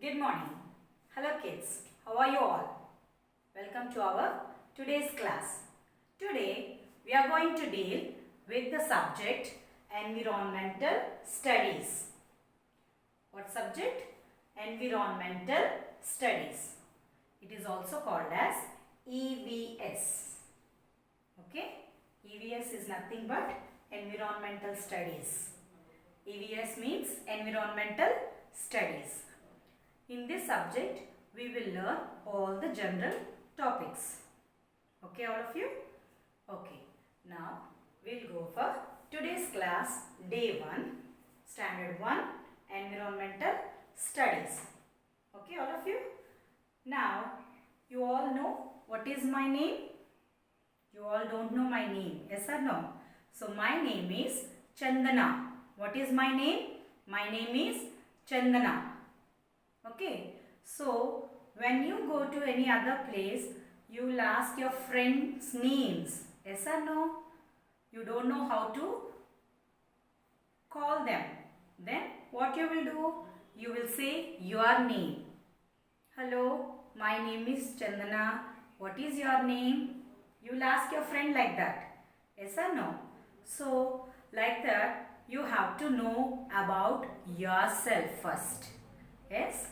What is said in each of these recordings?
Good morning. Hello kids. How are you all? Welcome to our today's class. Today we are going to deal with the subject environmental studies. What subject? Environmental studies. It is also called as EVS. Okay? EVS is nothing but environmental studies. EVS means environmental studies. In this subject, we will learn all the general topics. Okay, all of you? Okay. Now, we'll go for today's class, day 1, standard 1, environmental studies. Okay, all of you? Now, you all know what is my name? You all don't know my name, yes or no? So, my name is Chandana. What is my name? My name is Chandana. Okay, so when you go to any other place, you will ask your friends' names. Yes or no? You don't know how to call them. Then what you will do? You will say your name. Hello, my name is Chandana. What is your name? You will ask your friend like that. Yes or no? So, like that, you have to know about yourself first. Yes?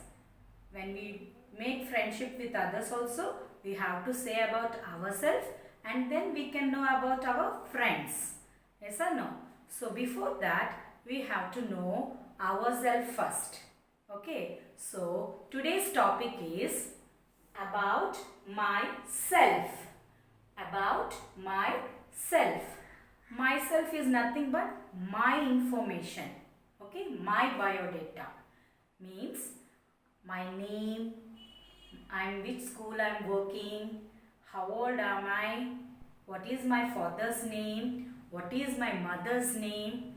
When we make friendship with others also, we have to say about ourselves and then we can know about our friends. Yes or no? So before that, we have to know ourselves first. Okay. So today's topic is about myself. About myself. Myself is nothing but my information. Okay. My biodata means my name, and which school I am working, how old am I, what is my father's name, what is my mother's name,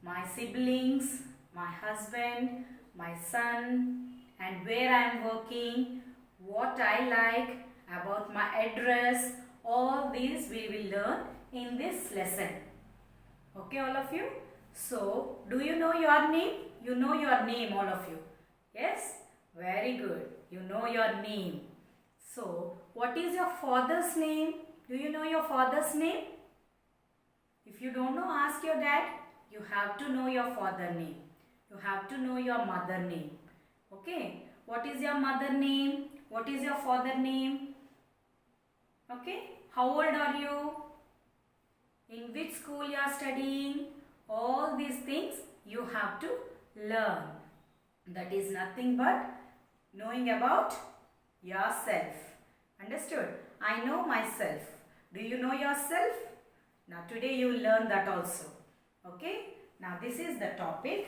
my siblings, my husband, my son, and where I am working, what I like, about my address, all these we will learn in this lesson. Okay, all of you? So, do you know your name? You know your name, all of you. Yes? Very good. You know your name. So, what is your father's name? Do you know your father's name? If you don't know, ask your dad. You have to know your father name. You have to know your mother name. Okay. What is your mother name? What is your father name? Okay. How old are you? In which school you are studying? All these things you have to learn. That is nothing but knowing about yourself. Understood? I know myself. Do you know yourself? Now today you will learn that also. Okay? Now this is the topic.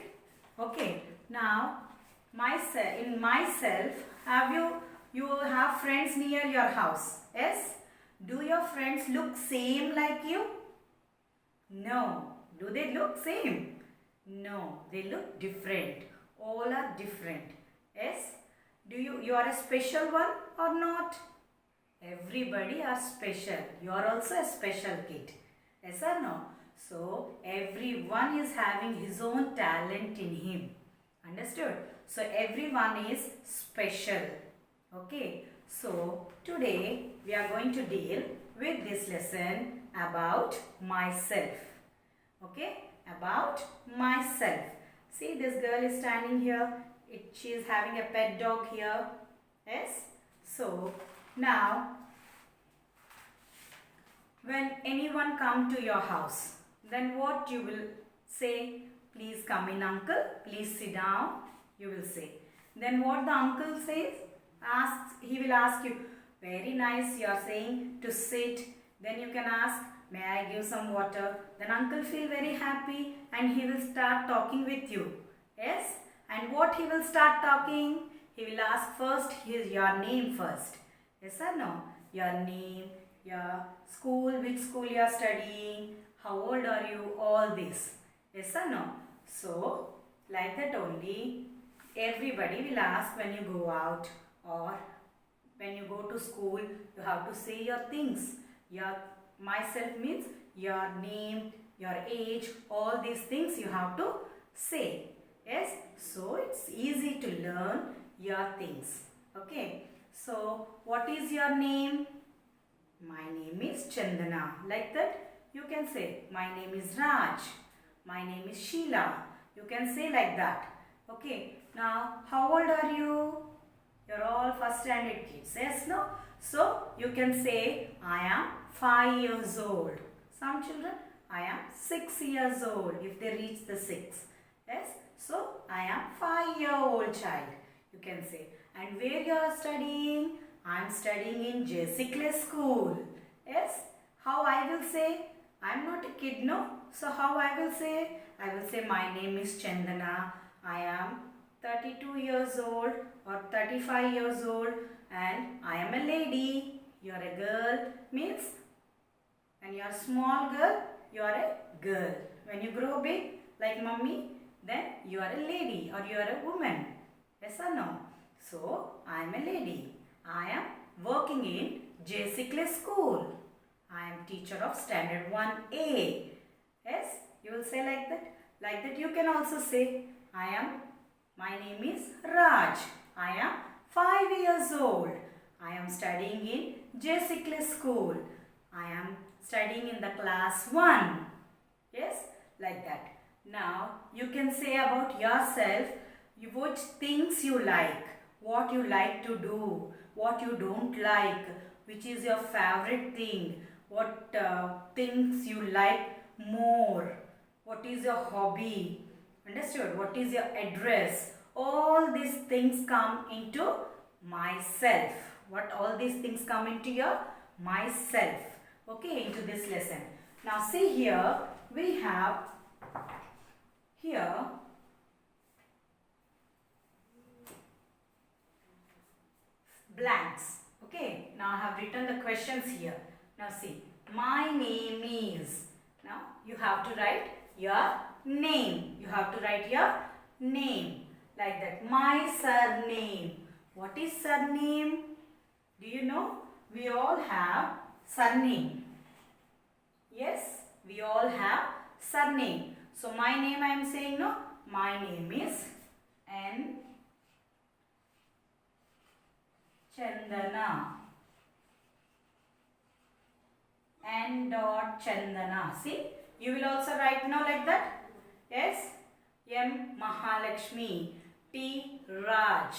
Okay. Now in myself, you have friends near your house? Yes? Do your friends look same like you? No. Do they look same? No. They look different. All are different. Yes? You are a special one or not? Everybody are special. You are also a special kid. Yes or no? So, everyone is having his own talent in him. Understood? So, everyone is special. Okay. So, today we are going to deal with this lesson about myself. Okay. About myself. See, this girl is standing here. She is having a pet dog here. Yes. So, now, when anyone come to your house, then what you will say? Please come in, uncle. Please sit down. You will say. Then what the uncle says? He will ask you, very nice, you are saying to sit. Then you can ask, may I give some water? Then uncle feel very happy and he will start talking with you. Yes? And what he will start talking? He will ask first your name first. Yes or no? Your name, your school, which school you are studying, how old are you, all this. Yes or no? So, like that only, everybody will ask when you go out or when you go to school, you have to say your things. Myself means your name, your age, all these things you have to say. Yes, so it's easy to learn your things. Okay. So, what is your name? My name is Chandana. Like that, you can say, my name is Raj. My name is Sheila. You can say like that. Okay. Now, how old are you? You're all first standard kids. Yes, no? So, you can say, I am 5 years old. Some children, I am 6 years old if they reach the 6. Yes. So, I am 5-year-old child. You can say. And where you are studying? I am studying in J.C. Clay School. Yes. How I will say? I am not a kid, no? So, how I will say? I will say my name is Chandana. I am 32 years old or 35 years old and I am a lady. You are a girl means when you are a small girl, you are a girl. When you grow big like mummy, then you are a lady or you are a woman. Yes or no? So, I am a lady. I am working in J.C. Clay School. I am teacher of standard 1A. Yes, you will say like that. Like that you can also say, my name is Raj. I am 5 years old. I am studying in J.C. Clay School. I am studying in the class 1. Yes, like that. Now, you can say about yourself, which things you like, what you like to do, what you don't like, which is your favorite thing, what things you like more, what is your hobby, understood, what is your address. All these things come into myself. What all these things come into your myself. Okay, into this lesson. Now see here, we have here blanks. Okay, now I have written the questions here. Now see, my name is. Now you have to write your name. You have to write your name like that. My surname. What is surname? Do you know? We all have surname. Yes, we all have surname. So my name I am saying no. My name is N. Chandana. N. Chandana. See, you will also write now like that. Yes. M. Mahalakshmi. T. Raj.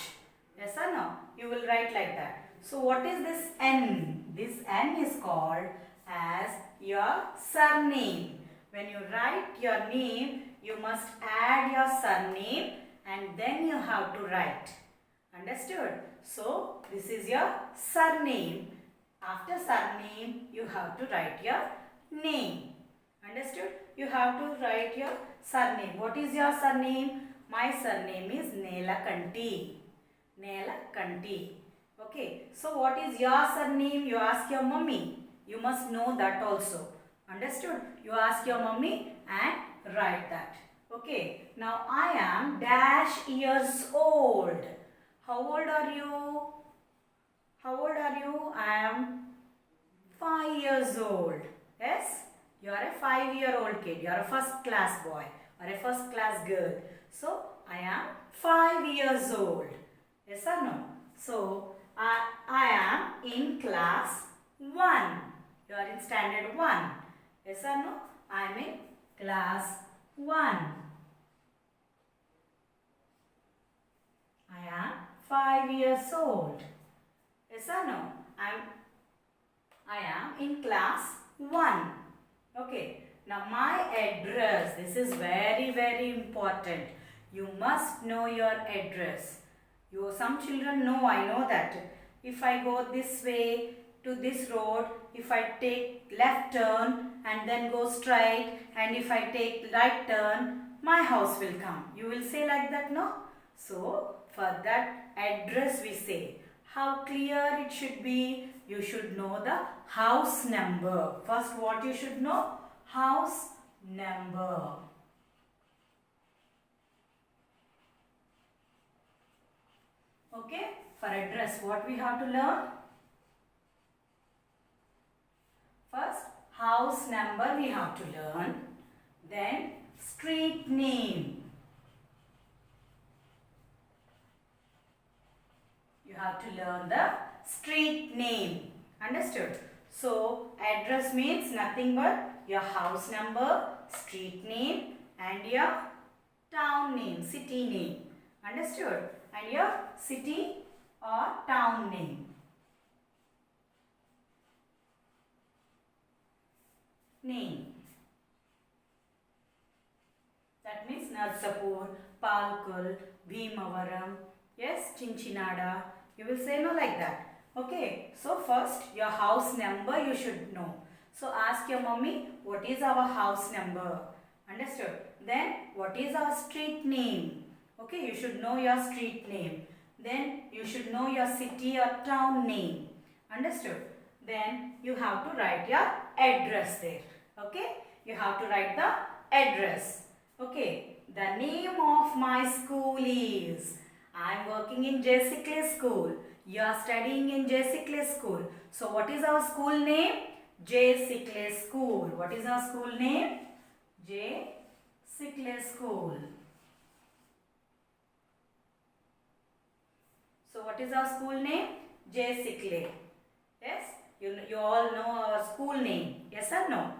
Yes or no? You will write like that. So what is this N? This N is called as your surname. When you write your name, you must add your surname and then you have to write. Understood? So, this is your surname. After surname, you have to write your name. Understood? You have to write your surname. What is your surname? My surname is Nelakanti. Nelakanti. Okay. So, what is your surname? You ask your mummy. You must know that also. Understood? You ask your mummy and write that. Okay. Now, I am dash years old. How old are you? How old are you? I am 5 years old. Yes? You are a 5-year-old kid. You are a first class boy or a first class girl. So, I am 5 years old. Yes or no? So, I am in class 1. You are in standard 1. Yes or no? I am in class 1. I am 5 years old. Yes or no? I am in class 1. Okay. Now my address. This is very, very important. You must know your address. Some children know, I know that. If I go this way to this road, if I take left turn and then go straight, and if I take right turn, my house will come. You will say like that, no? So, for that address we say. How clear it should be? You should know the house number. First, what you should know? House number. Okay? For address, what we have to learn? First, house number we have to learn. Then, street name. have to learn the street name. Understood? So, address means nothing but your house number, street name and your town name, city name. Understood? And your city or town name. Name. That means Narsapur, Palkul, Bhimavaram, yes, Chinchinada. You will say no like that. Okay, so first your house number you should know. So ask your mummy, what is our house number? Understood? Then what is our street name? Okay, you should know your street name. Then you should know your city or town name. Understood? Then you have to write your address there. Okay, you have to write the address. Okay, the name of my school is, I am working in J.C. Clay School. You are studying in J.C. Clay School. So what is our school name? J.C. Clay School. What is our school name? J.C. Clay School. So what is our school name? J.C. Clay. Yes, you all know our school name. Yes or no?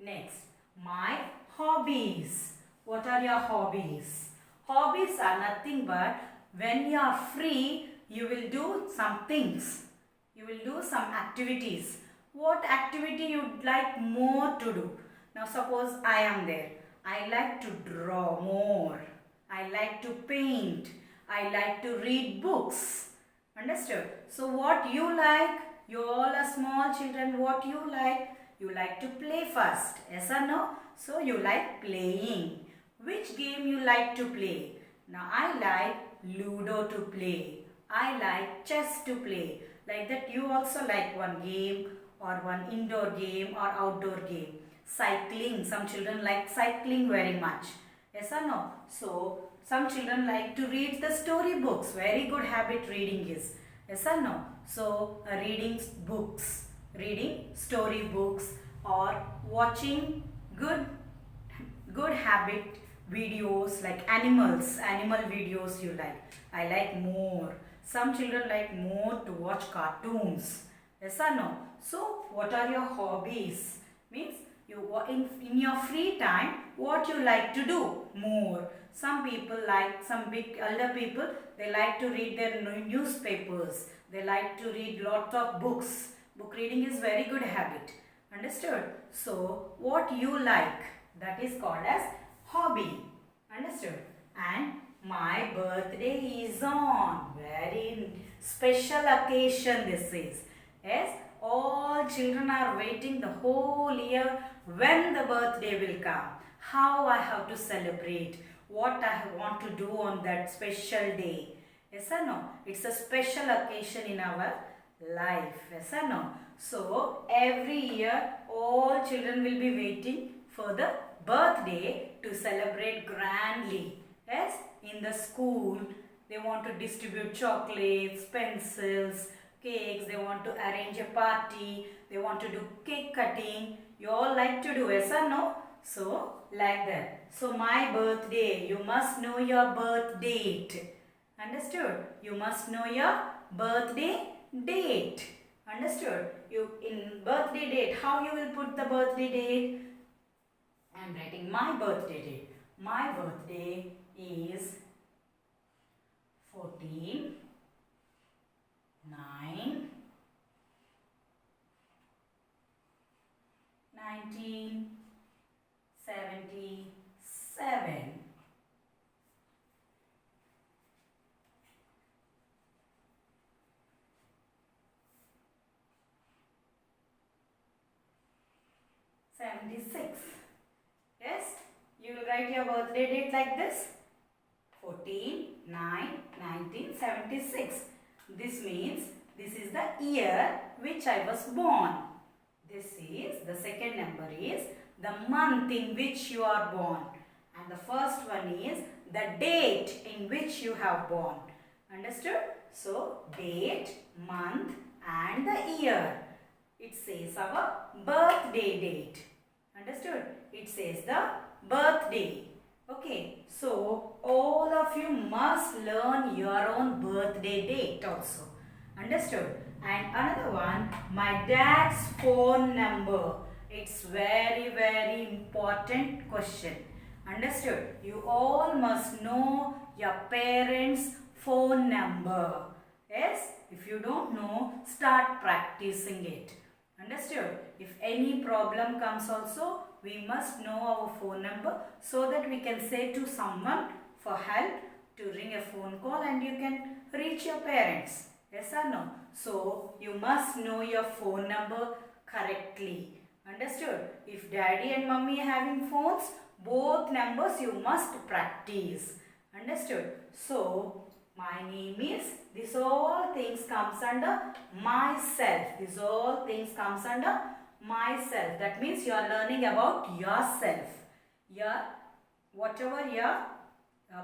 Next, my hobbies. What are your hobbies? Hobbies are nothing but when you are free, you will do some things. You will do some activities. What activity you would like more to do? Now suppose I am there. I like to draw more. I like to paint. I like to read books. Understood? So what you like? You all are small children. What you like? You like to play first. Yes or no? So you like playing. Which game you like to play? Now I like Ludo to play. I like chess to play. Like that you also like one game or one indoor game or outdoor game. Cycling. Some children like cycling very much. Yes or no? So some children like to read the story books. Very good habit reading is. Yes or no? So reading books. Reading story books or watching good habit videos like animal videos you like. I like more. Some children like more to watch cartoons. Yes or no? So what are your hobbies? Means you in your free time what you like to do more. Some people like, some big elder people, they like to read their newspapers. They like to read lots of books. Book reading is very good habit. Understood? So what you like, that is called as hobby. Understood? And my birthday is on. Very special occasion this is. Yes, all children are waiting the whole year when the birthday will come. How I have to celebrate. What I want to do on that special day. Yes or no? It's a special occasion in our life. Yes or no? So every year all children will be waiting for the birthday to celebrate grandly. Yes, in the school they want to distribute chocolates, pencils, cakes. They want to arrange a party. They want to do cake cutting. You all like to do, yes or no? So like that. So my birthday, you must know your birth date. Understood? You must know your birthday date. Understood? You in birthday date, how you will put the birthday date? I am writing my birthday date. My birthday is 14 9 1977. Yes, you will write your birthday date like this. 14/9/1976. This means this is the year which I was born. This is, the second number is the month in which you are born. And the first one is the date in which you have born. Understood? So, date, month and the year. It says our birthday date. Understood? It says the birthday. Okay, so all of you must learn your own birthday date also. Understood? And another one, my dad's phone number. It's very important question. Understood? You all must know your parents' phone number. Yes? If you don't know, start practicing it. Understood? If any problem comes also, we must know our phone number so that we can say to someone for help to ring a phone call and you can reach your parents. Yes or no? So, you must know your phone number correctly. Understood? If daddy and mummy are having phones, both numbers you must practice. Understood? So, my name is, this all things comes under myself. This all things comes under myself. That means you are learning about yourself. Your, whatever your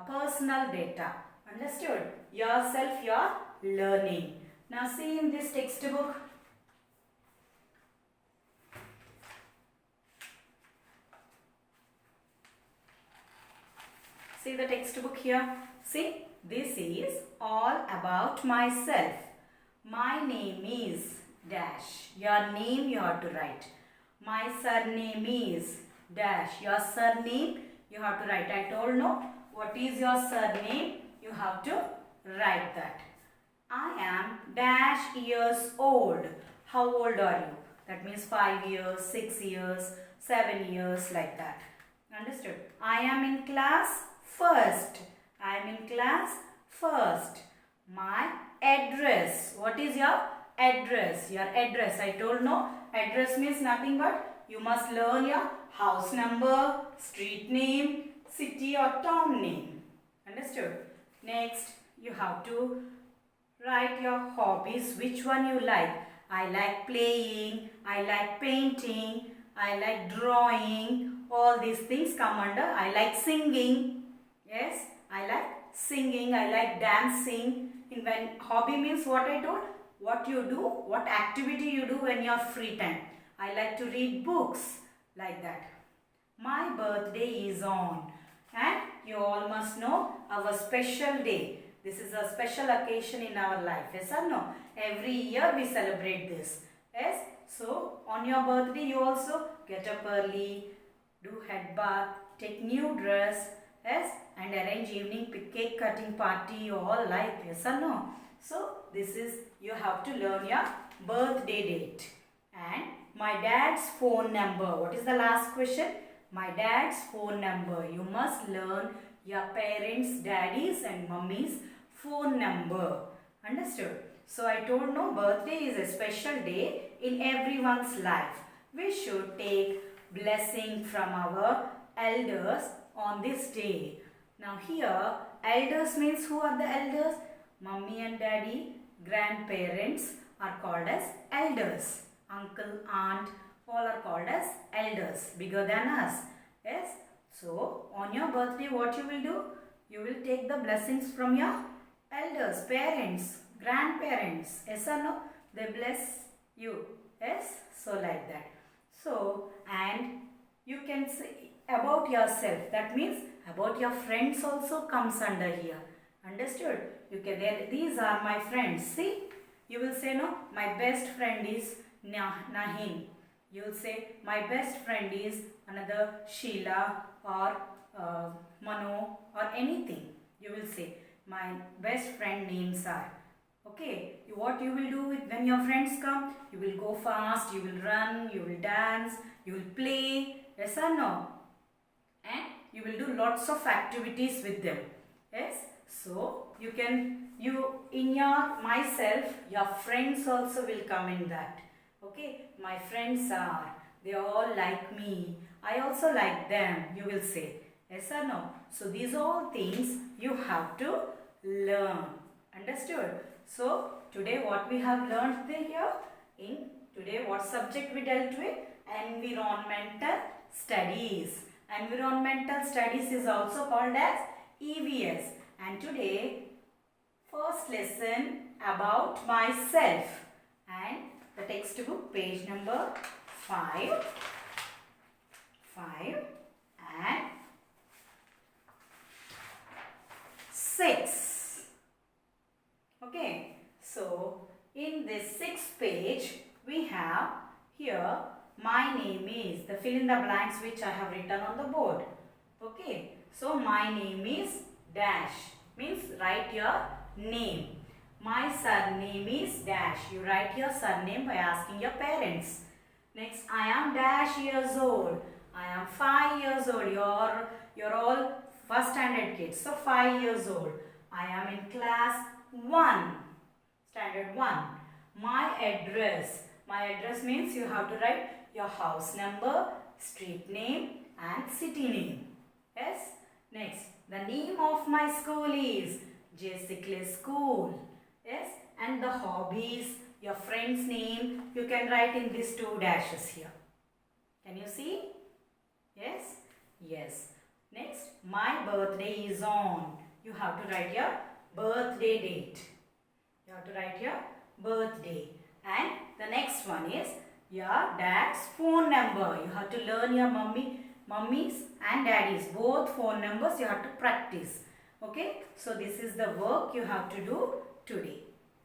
personal data. Understood? Yourself you are learning. Now see in this textbook. See the textbook here. See, this is all about myself. My name is dash. Your name you have to write. My surname is dash. Your surname you have to write. I told no. What is your surname? You have to write that. I am dash years old. How old are you? That means 5 years, 6 years, 7 years, like that. Understood? I am in class first. I am in class first. My address. What is your address? Your address. I told no. Address means nothing but you must learn your house number, street name, city or town name. Understood? Next, you have to write your hobbies, which one you like. I like playing, I like painting, I like drawing. All these things come under. I like singing. Yes, I like singing, I like dancing. In when hobby means what I told, what you do, what activity you do when you are free time. I like to read books, like that. My birthday is on, and you all must know our special day. This is a special occasion in our life. Yes or no? Every year we celebrate this. Yes. So on your birthday you also get up early, do head bath, take new dress. Yes. And arrange evening cake cutting party. You all like. Yes or no? So this is, you have to learn your birthday date. And my dad's phone number. What is the last question? My dad's phone number. You must learn your parents, daddies and mummies phone number. Understood? So I told no, birthday is a special day in everyone's life. We should take blessing from our elders on this day. Now here, elders means who are the elders? Mummy and daddy, grandparents are called as elders. Uncle, aunt, all are called as elders, bigger than us. Yes. So on your birthday what you will do? You will take the blessings from your elders, parents, grandparents. Yes or no? They bless you. Yes. So like that. So, and you can say about yourself. That means about your friends also comes under here. Understood? You can, these are my friends. See, you will say no, my best friend is Nahin. You will say my best friend is another Sheila or Mano or anything. You will say my best friend names are. Okay, what you will do with when your friends come? You will go fast, you will run, you will dance, you will play. Yes or no? And you will do lots of activities with them. Yes. So you can, you in your myself, your friends also will come in that. Okay. My friends are, they all like me. I also like them. You will say. Yes or no? So these all things you have to learn. Understood? So today what we have learned here, in today what subject we dealt with? Environmental studies. Environmental studies is also called as EVS. And today first lesson about myself, and the textbook page number 5 and 6. Okay, so page we have here my name is, the fill in the blanks which I have written on the board. Okay, so my name is dash, means write your name. My surname is dash. You write your surname by asking your parents. Next, I am dash years old. I am 5 years old. You're all first standard kids, so 5 years old. I am in class 1, standard 1. My address. My address means you have to write your house number, street name and city name. Yes. Next, the name of my school is J. School. Yes. And the hobbies, your friend's name, you can write in these 2 dashes here. Can you see? Yes. Yes. Next, my birthday is on. You have to write your birthday date. You have to write your birthday. And the next one is your dad's phone number. You have to learn your mummy's and daddy's both phone numbers. You have to practice. Okay. So this is the work you have to do today.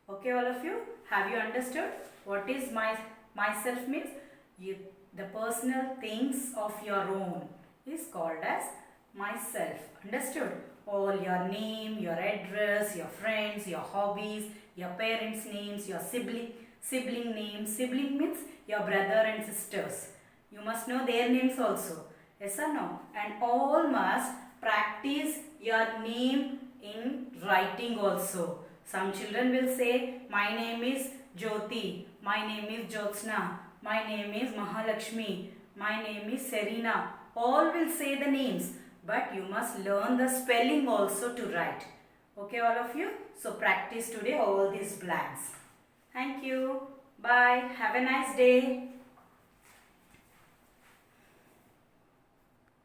Okay, all of you. Have you understood what is myself means? The personal things of your own is called as myself. Understood? All your name, your address, your friends, your hobbies, your parents' names, your sibling names. Sibling means your brother and sisters. You must know their names also. Yes or no? And all must practice your name in writing also. Some children will say, my name is Jyoti, my name is Jyotsna, my name is Mahalakshmi, my name is Serena. All will say the names, but you must learn the spelling also to write. Okay, all of you? So practice today all these blanks. Thank you. Bye. Have a nice day.